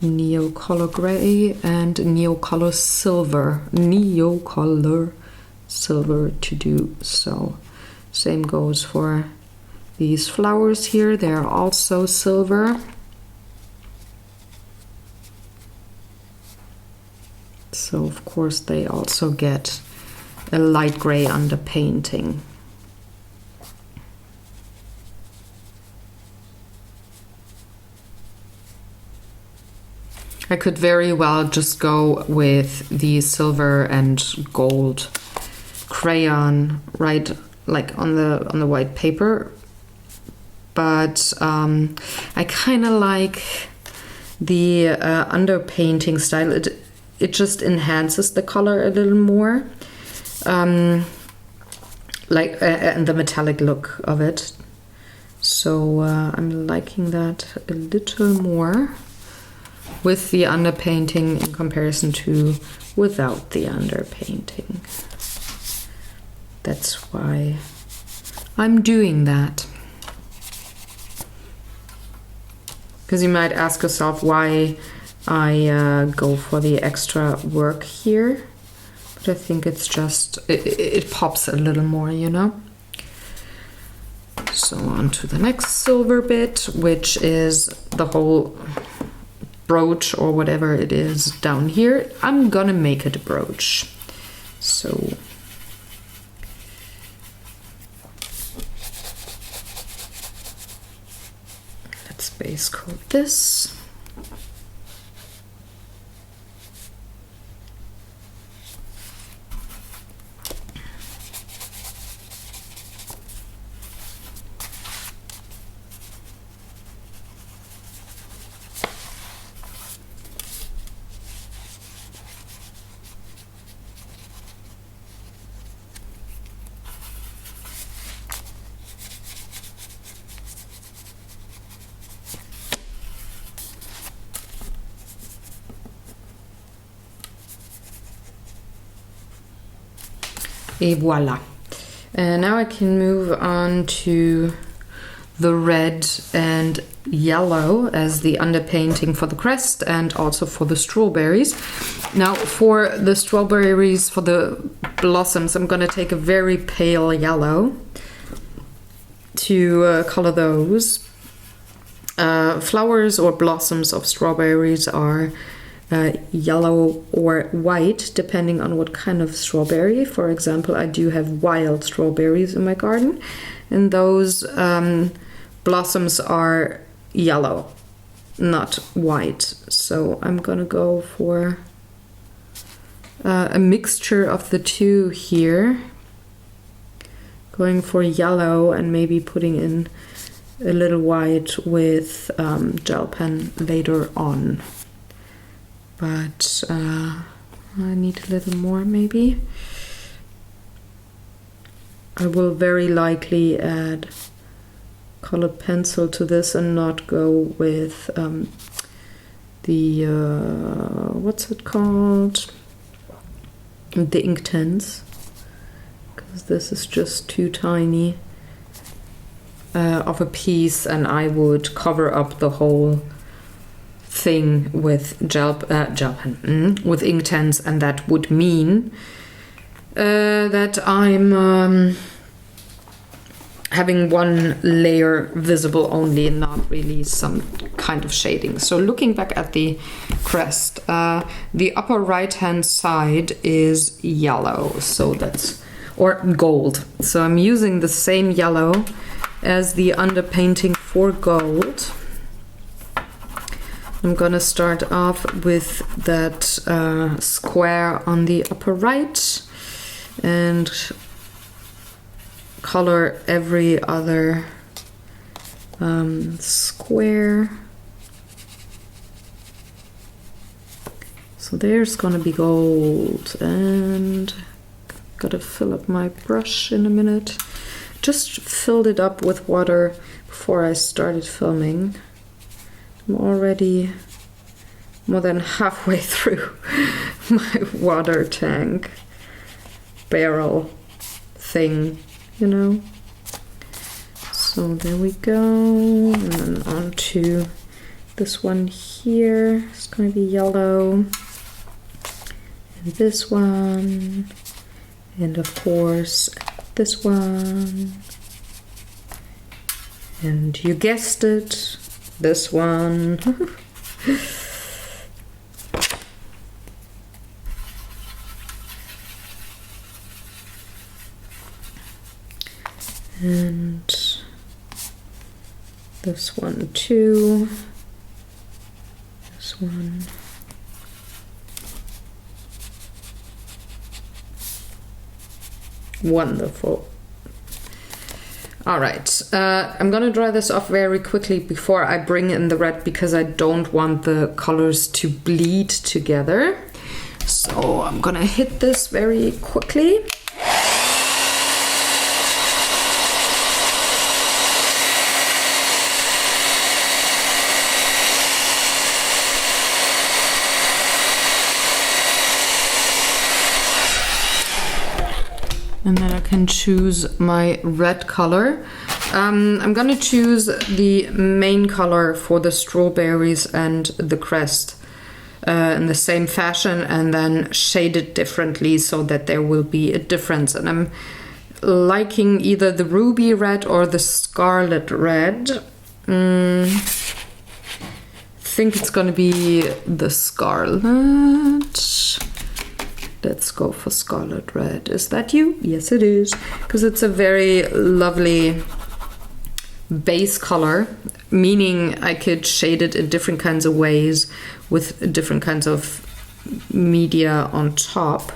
Neocolor Gray and Neocolor Silver. Neocolor Silver to do so. Same goes for these flowers here. They're also silver. So of course they also get a light gray underpainting. I could very well just go with the silver and gold crayon right like on the white paper, but I kind of like the underpainting style. It just enhances the color a little more, like and the metallic look of it. So I'm liking that a little more with the underpainting in comparison to without the underpainting. That's why I'm doing that. Because you might ask yourself why I go for the extra work here, but I think it's just, it pops a little more, you know? So on to the next silver bit, which is the whole brooch or whatever it is down here. I'm gonna make it a brooch. So let's base coat this. Et voila. And now I can move on to the red and yellow as the underpainting for the crest and also for the strawberries. Now for the strawberries, for the blossoms, I'm gonna take a very pale yellow to color those. Flowers or blossoms of strawberries are yellow or white, depending on what kind of strawberry. For example, I do have wild strawberries in my garden, and those blossoms are yellow, not white. So I'm gonna go for a mixture of the two here, going for yellow and maybe putting in a little white with gel pen later on. But I need a little more maybe. I will very likely add colored pencil to this and not go with the what's it called, the Inktense, because this is just too tiny of a piece, and I would cover up the whole thing with gel pen, with Inktense, and that would mean that I'm having one layer visible only and not really some kind of shading. So looking back at the crest, the upper right hand side is yellow, so that's, or gold. So I'm using the same yellow as the underpainting for gold. I'm gonna start off with that square on the upper right and color every other square. So there's gonna be gold, and gotta fill up my brush in a minute. Just filled it up with water before I started filming. I'm already more than halfway through my water tank barrel thing, you know. So there we go, and then on to This one here is going to be yellow. And this one. And of course, this one. And you guessed it, this one. And this one too. This one. Wonderful. All right, I'm gonna dry this off very quickly before I bring in the red because I don't want the colors to bleed together. So I'm gonna hit this very quickly. And then I can choose my red color. I'm gonna choose the main color for the strawberries and the crest in the same fashion and then shade it differently so that there will be a difference. And I'm liking either the ruby red or the scarlet red. I think it's gonna be the scarlet. Let's go for scarlet red. Is that you? Yes, it is. Because it's a very lovely base color, meaning I could shade it in different kinds of ways with different kinds of media on top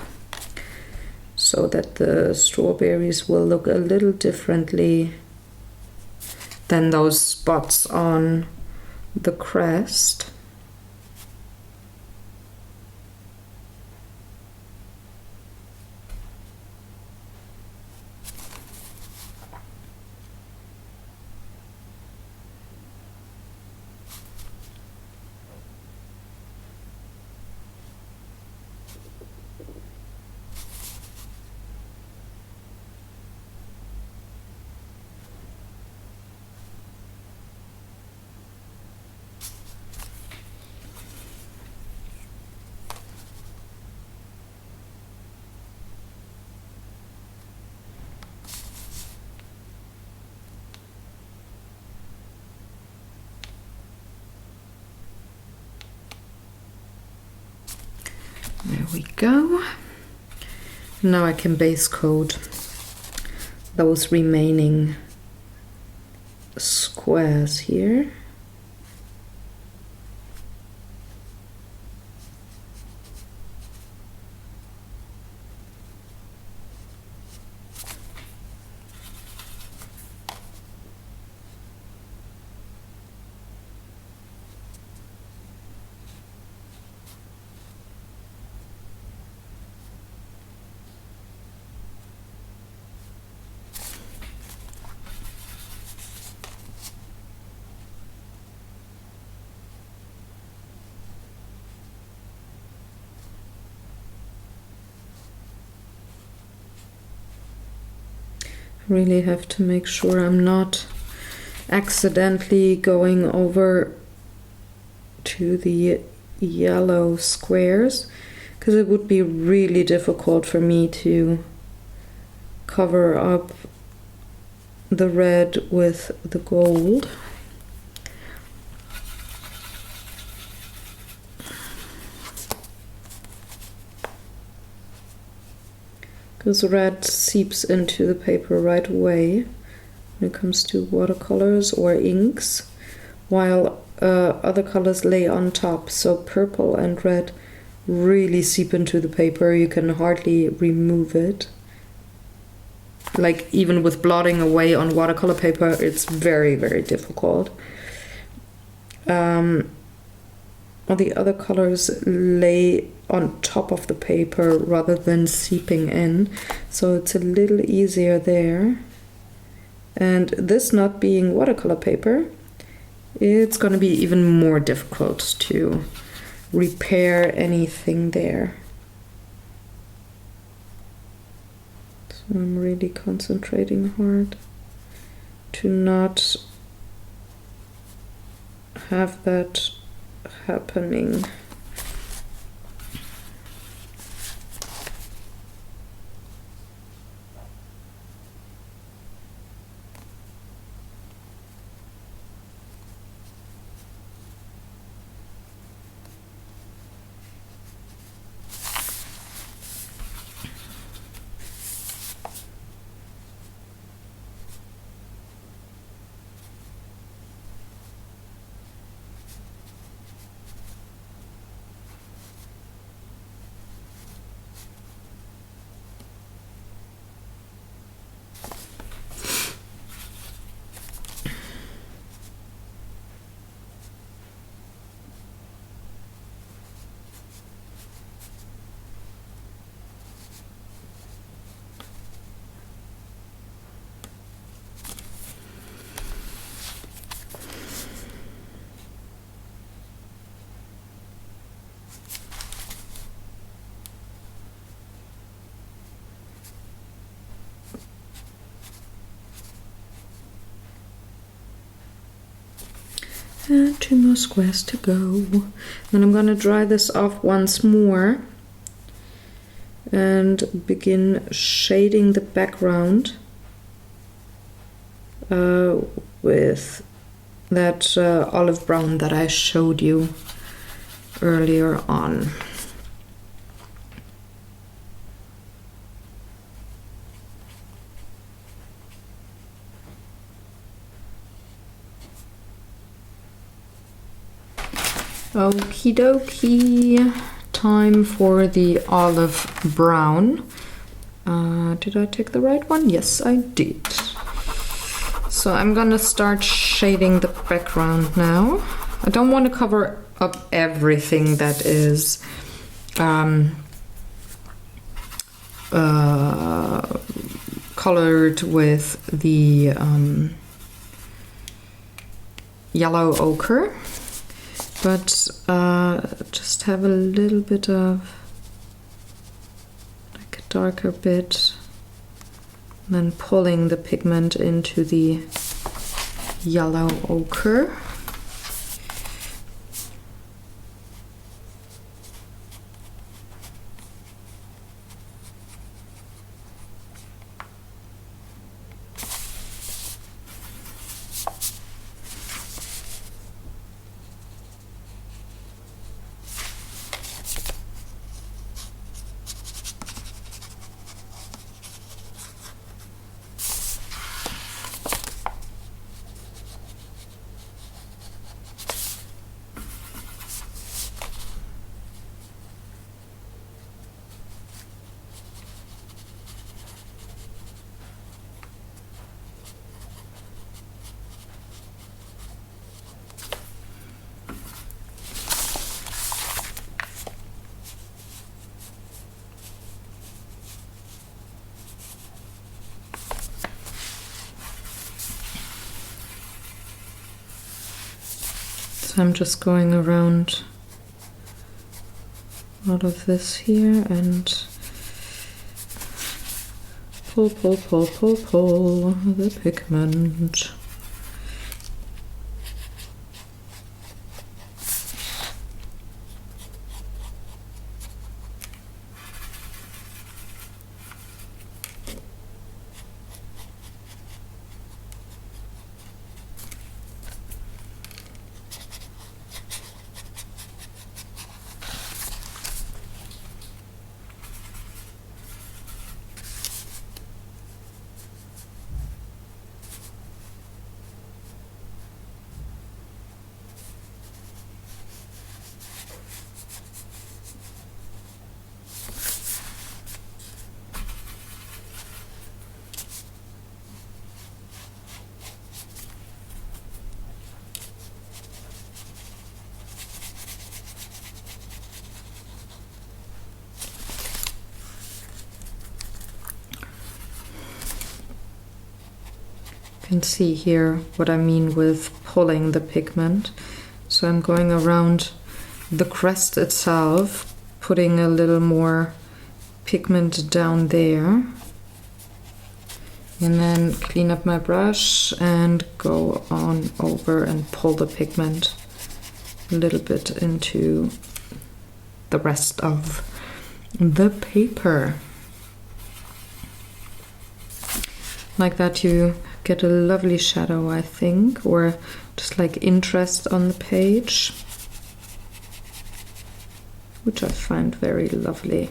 so that the strawberries will look a little differently than those spots on the crest. There we go. Now I can base coat those remaining squares here. Really have to make sure I'm not accidentally going over to the yellow squares, because it would be really difficult for me to cover up the red with the gold. Because red seeps into the paper right away when it comes to watercolors or inks, while other colors lay on top. So purple and red really seep into the paper. You can hardly remove it. Like even with blotting away on watercolor paper, it's very, very difficult. All the other colors lay on top of the paper rather than seeping in, so it's a little easier there. And this not being watercolor paper, it's going to be even more difficult to repair anything there. So I'm really concentrating hard to not have that happening. And 2 more squares to go. Then I'm gonna dry this off once more and begin shading the background with that olive brown that I showed you earlier on. Okie dokie, time for the olive brown. Did I take the right one? Yes, I did. So I'm gonna start shading the background now. I don't want to cover up everything that is colored with the yellow ochre. But just have a little bit of like a darker bit, and then pulling the pigment into the yellow ochre. So I'm just going around all of this here and pull the pigment. Can see here what I mean with pulling the pigment. So I'm going around the crest itself, putting a little more pigment down there, and then clean up my brush and go on over and pull the pigment a little bit into the rest of the paper. Like that you get a lovely shadow, I think, or just like interest on the page, which I find very lovely.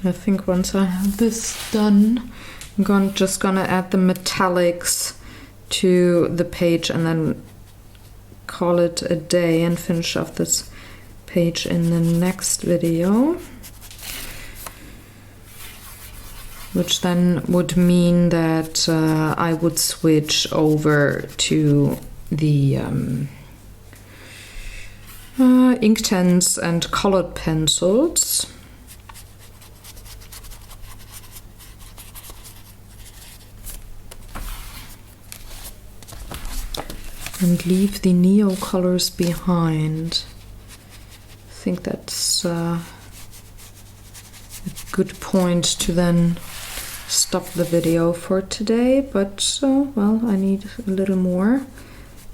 I think once I have this done, I'm just gonna add the metallics to the page and then call it a day and finish off this page in the next video. Which then would mean that I would switch over to the Inktense and colored pencils. And leave the neo colors behind. I think that's a good point to then stop the video for today, but well, I need a little more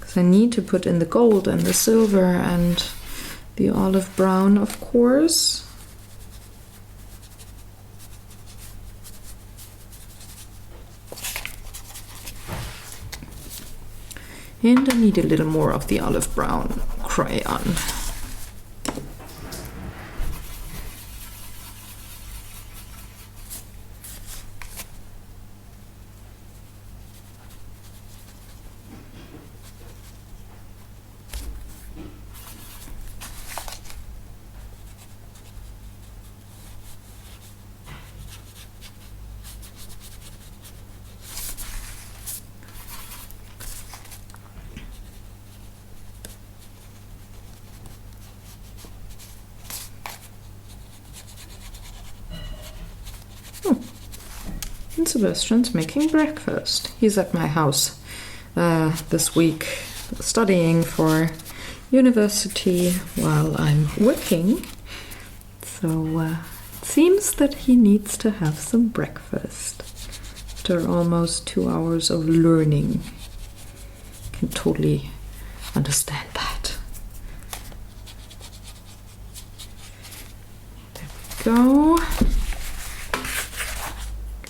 because I need to put in the gold and the silver and the olive brown, of course. And I need a little more of the olive brown crayon. And Sebastian's making breakfast. He's at my house this week studying for university while I'm working. So it seems that he needs to have some breakfast after almost 2 hours of learning. Can totally understand that. There we go.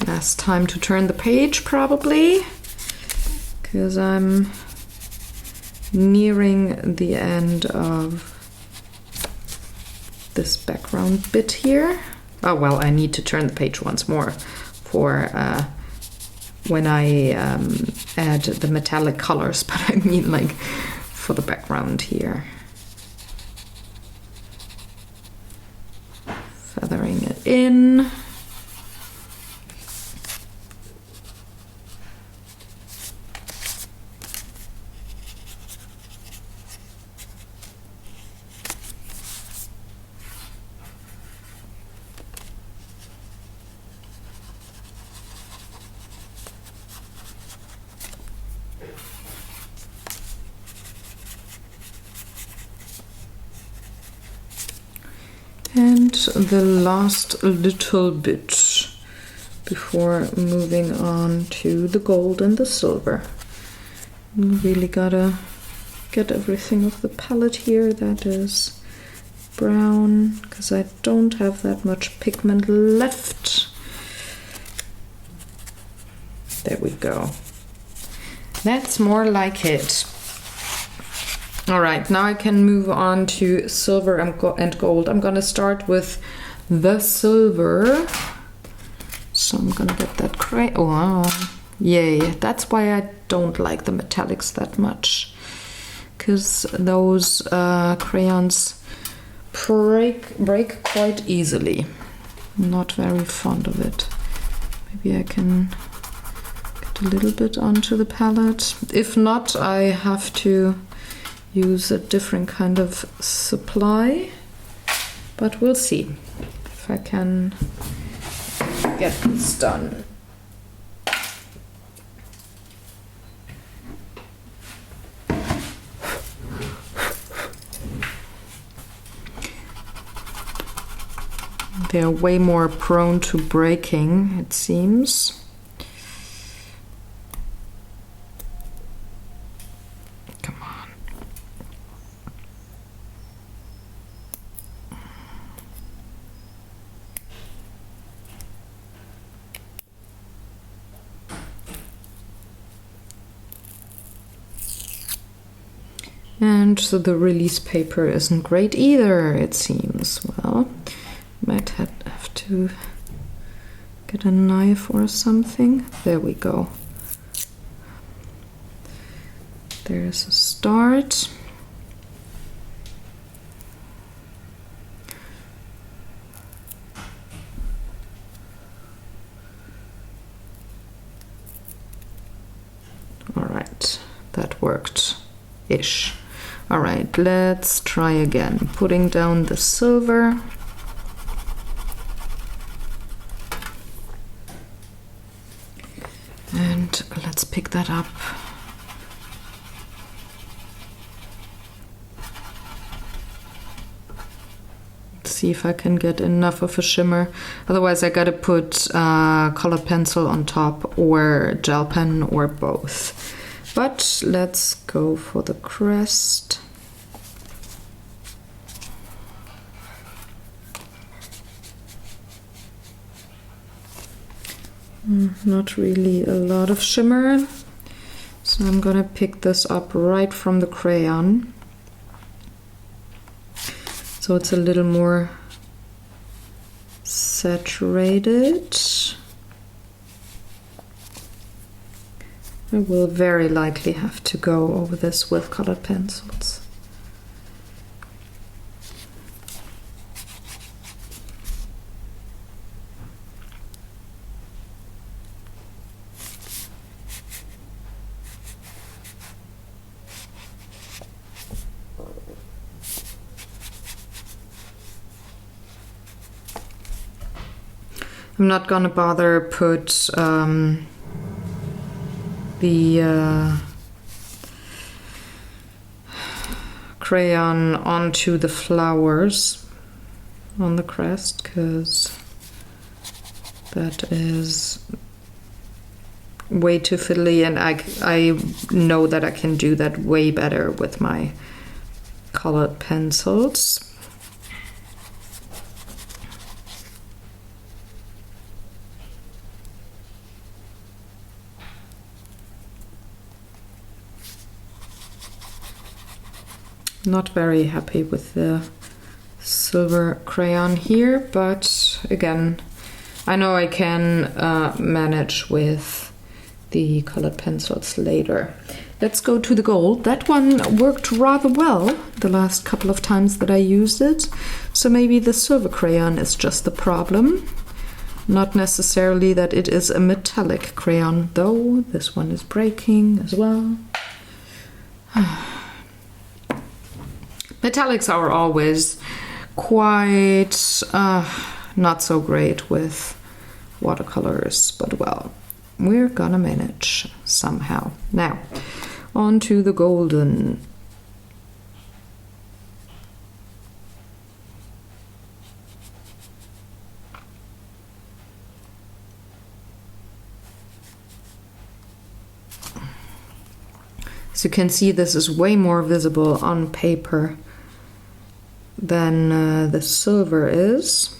Last time to turn the page probably, because I'm nearing the end of this background bit here. Oh well, I need to turn the page once more for when I add the metallic colors, but I mean like for the background here. Feathering it in. And the last little bit before moving on to the gold and the silver. You really gotta get everything off the palette here that is brown, because I don't have that much pigment left. There we go. That's more like it. All right, now I can move on to silver and gold. I'm gonna start with the silver. So I'm gonna get that crayon. Oh, wow. Yay, that's why I don't like the metallics that much. Because those crayons break quite easily. I'm not very fond of it. Maybe I can get a little bit onto the palette. If not, I have to use a different kind of supply. But we'll see if I can get this done. They're way more prone to breaking, it seems. Come on. And so the release paper isn't great either, it seems. Well, might have to get a knife or something. There we go. There's a start. All right, that worked-ish. All right, let's try again. Putting down the silver. And let's pick that up. See if I can get enough of a shimmer. Otherwise I gotta put colored pencil on top or gel pen or both. But let's go for the crest. Not really a lot of shimmer, so I'm gonna pick this up right from the crayon, so it's a little more saturated. I will very likely have to go over this with colored pencils. I'm not gonna bother put the crayon onto the flowers on the crest, because that is way too fiddly, and I know that I can do that way better with my colored pencils. Not very happy with the silver crayon here, but again, I know I can manage with the colored pencils later. Let's go to the gold. That one worked rather well the last couple of times that I used it, so maybe the silver crayon is just the problem. Not necessarily that it is a metallic crayon, though. This one is breaking as well. Metallics are always quite not so great with watercolors, but well, we're gonna manage somehow. Now, on to the golden. As you can see, this is way more visible on paper than the silver is.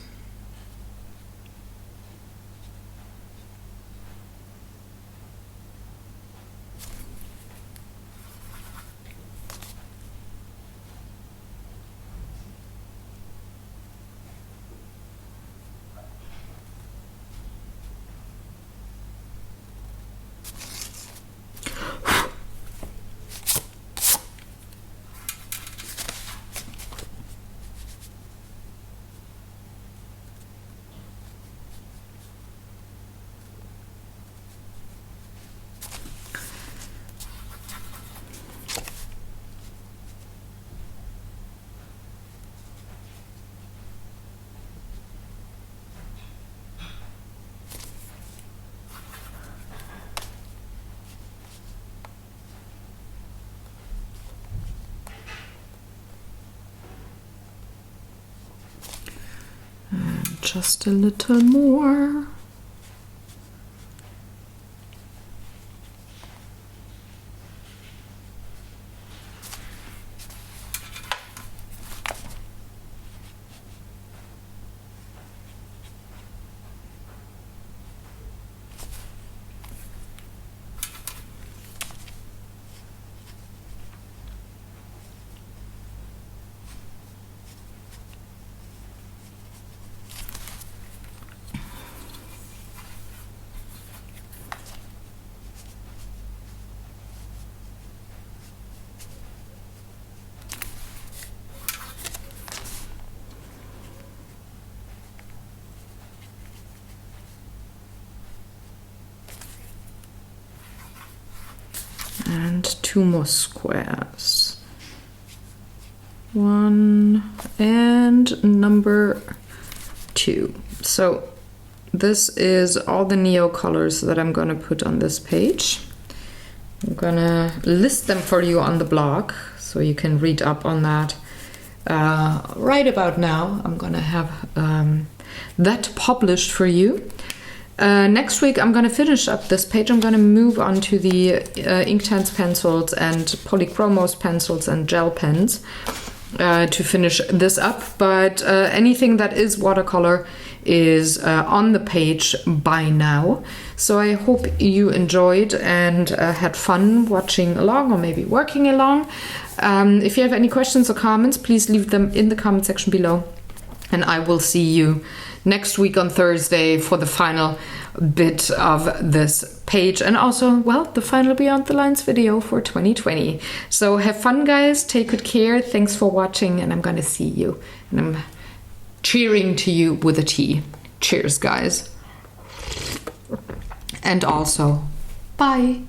Just a little more. And 2 more squares. 1 and number 2. So this is all the neo colors that I'm gonna put on this page. I'm gonna list them for you on the blog so you can read up on that. Right about now, I'm gonna have that published for you. Next week I'm going to finish up this page. I'm going to move on to the Inktense pencils and Polychromos pencils and gel pens to finish this up. But anything that is watercolor is on the page by now. So I hope you enjoyed and had fun watching along or maybe working along. If you have any questions or comments, please leave them in the comment section below. And I will see you next week on Thursday for the final bit of this page and also, well, the final Beyond the Lines video for 2020. So have fun, guys. Take good care. Thanks for watching, and I'm gonna see you. And I'm cheering to you with a tea. Cheers, guys. And also, bye.